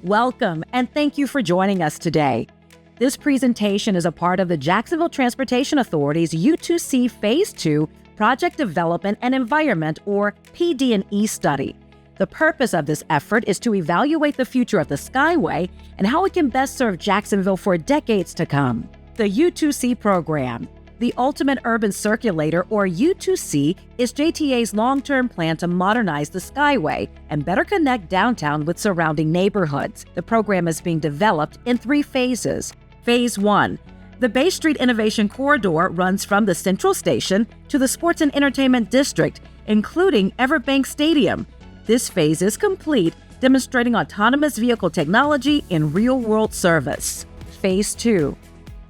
Welcome, and thank you for joining us today. This presentation is a part of the Jacksonville Transportation Authority's U2C Phase 2 Project Development and Environment, or PD&E study. The purpose of this effort is to evaluate the future of the Skyway and how it can best serve Jacksonville for decades to come. The U2C program, the Ultimate Urban Circulator, or U2C, is JTA's long-term plan to modernize the Skyway and better connect downtown with surrounding neighborhoods. The program is being developed in 3 phases. Phase 1. The Bay Street Innovation Corridor runs from the Central Station to the Sports and Entertainment District, including Everbank Stadium. This phase is complete, demonstrating autonomous vehicle technology in real-world service. Phase 2.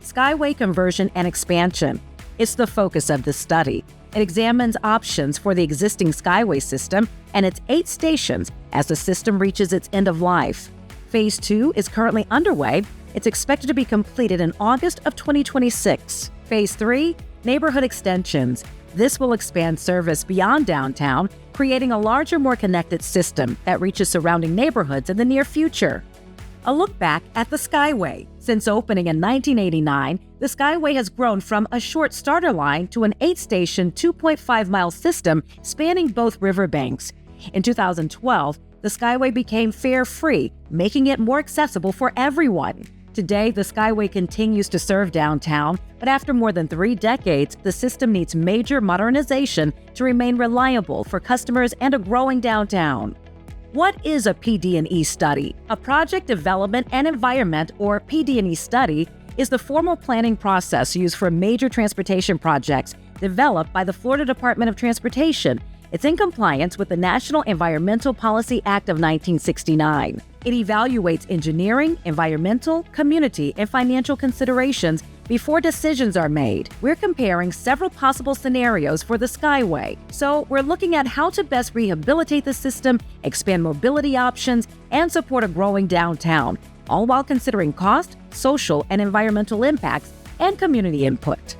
Skyway conversion and expansion. It's the focus of this study. It examines options for the existing Skyway system and its 8 stations as the system reaches its end of life. Phase 2 is currently underway. It's expected to be completed in August of 2026. Phase 3, neighborhood extensions. This will expand service beyond downtown, creating a larger, more connected system that reaches surrounding neighborhoods in the near future. A look back at the Skyway. Since opening in 1989, the Skyway has grown from a short starter line to an 8-station, 2.5-mile system spanning both riverbanks. In 2012, the Skyway became fare-free, making it more accessible for everyone. Today, the Skyway continues to serve downtown, but after more than 3 decades, the system needs major modernization to remain reliable for customers and a growing downtown. What is a PD&E study? A Project Development and Environment, or PD&E study, is the formal planning process used for major transportation projects developed by the Florida Department of Transportation. It's in compliance with the National Environmental Policy Act of 1969. It evaluates engineering, environmental, community, and financial considerations before decisions are made. We're comparing several possible scenarios for the Skyway. So we're looking at how to best rehabilitate the system, expand mobility options, and support a growing downtown, all while considering cost, social and environmental impacts, and community input.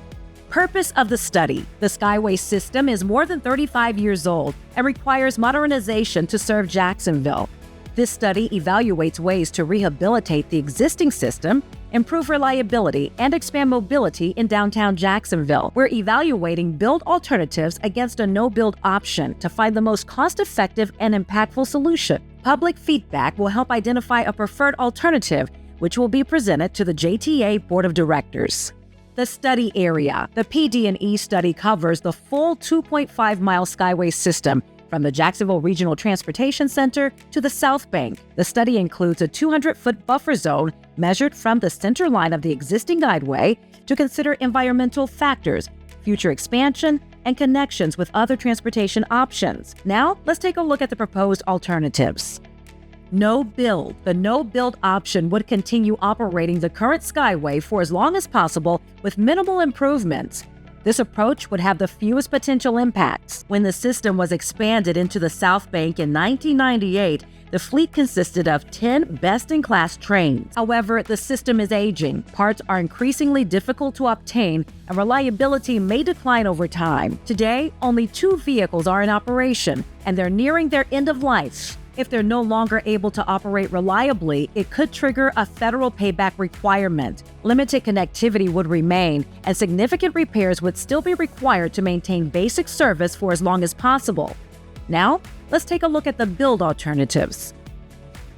Purpose of the study. The Skyway system is more than 35 years old and requires modernization to serve Jacksonville. This study evaluates ways to rehabilitate the existing system, improve reliability, and expand mobility in downtown Jacksonville. We're evaluating build alternatives against a no-build option to find the most cost-effective and impactful solution. Public feedback will help identify a preferred alternative, which will be presented to the JTA Board of Directors. The study area. The PD&E study covers the full 2.5-mile Skyway system from the Jacksonville Regional Transportation Center to the South Bank. The study includes a 200-foot buffer zone measured from the center line of the existing guideway to consider environmental factors, future expansion, and connections with other transportation options. Now, let's take a look at the proposed alternatives. No build. The no-build option would continue operating the current Skyway for as long as possible with minimal improvements. This approach would have the fewest potential impacts. When the system was expanded into the South Bank in 1998, the fleet consisted of 10 best-in-class trains. However, the system is aging, parts are increasingly difficult to obtain, and reliability may decline over time. Today, only 2 vehicles are in operation, and they're nearing their end of life. If they're no longer able to operate reliably, it could trigger a federal payback requirement. Limited connectivity would remain, and significant repairs would still be required to maintain basic service for as long as possible. Now, let's take a look at the build alternatives.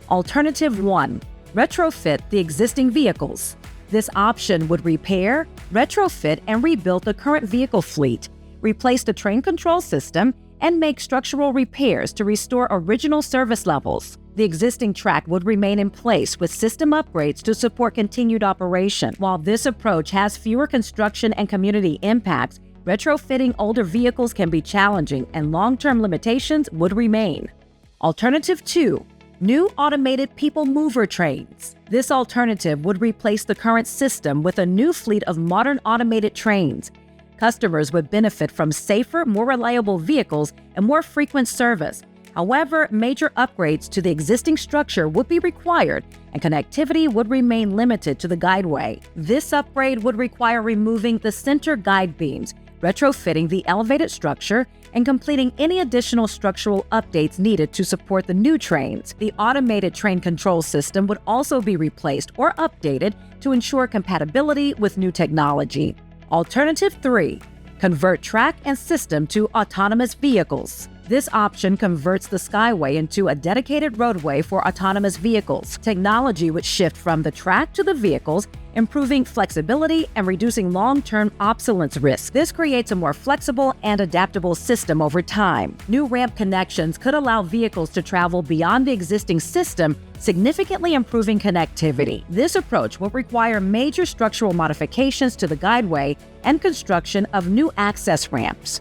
Alternative 1. Retrofit the existing vehicles. This option would repair, retrofit, and rebuild the current vehicle fleet, replace the train control system, and make structural repairs to restore original service levels. The existing track would remain in place with system upgrades to support continued operation. While this approach has fewer construction and community impacts, retrofitting older vehicles can be challenging and long-term limitations would remain. Alternative 2. New automated people mover trains. This alternative would replace the current system with a new fleet of modern automated trains. Customers would benefit from safer, more reliable vehicles and more frequent service. However, major upgrades to the existing structure would be required, and connectivity would remain limited to the guideway. This upgrade would require removing the center guide beams, retrofitting the elevated structure, and completing any additional structural updates needed to support the new trains. The automated train control system would also be replaced or updated to ensure compatibility with new technology. Alternative 3. Convert track and system to autonomous vehicles. This option converts the Skyway into a dedicated roadway for autonomous vehicles. Technology would shift from the track to the vehicles, improving flexibility and reducing long-term obsolescence risk. This creates a more flexible and adaptable system over time. New ramp connections could allow vehicles to travel beyond the existing system, significantly improving connectivity. This approach will require major structural modifications to the guideway and construction of new access ramps.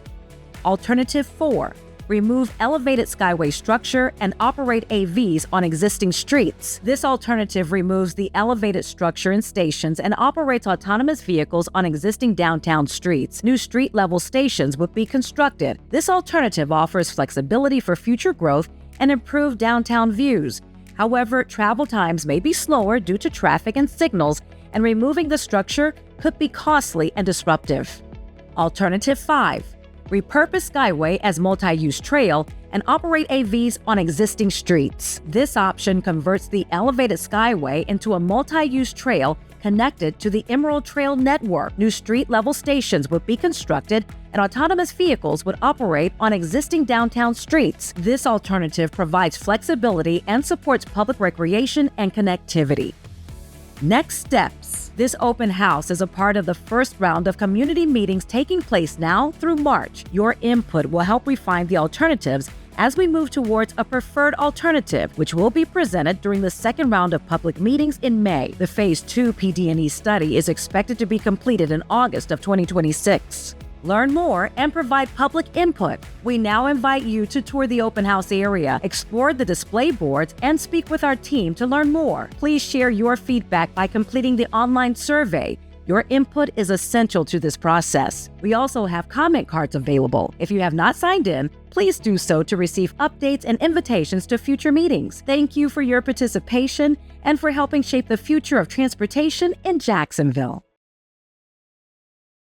Alternative 4. Remove elevated Skyway structure and operate AVs on existing streets. This alternative removes the elevated structure in stations and operates autonomous vehicles on existing downtown streets. New street-level stations would be constructed. This alternative offers flexibility for future growth and improved downtown views. However, travel times may be slower due to traffic and signals, and removing the structure could be costly and disruptive. Alternative 5. Repurpose Skyway as multi-use trail and operate AVs on existing streets. This option converts the elevated Skyway into a multi-use trail connected to the Emerald Trail network. New street-level stations would be constructed and autonomous vehicles would operate on existing downtown streets. This alternative provides flexibility and supports public recreation and connectivity. Next steps. This open house is a part of the first round of community meetings taking place now through March. Your input will help refine the alternatives as we move towards a preferred alternative, which will be presented during the second round of public meetings in May. The Phase 2 PD&E study is expected to be completed in August of 2026. Learn more and provide public input. We now invite you to tour the open house area, explore the display boards, and speak with our team to learn more. Please share your feedback by completing the online survey. Your input is essential to this process. We also have comment cards available. If you have not signed in, please do so to receive updates and invitations to future meetings. Thank you for your participation and for helping shape the future of transportation in Jacksonville.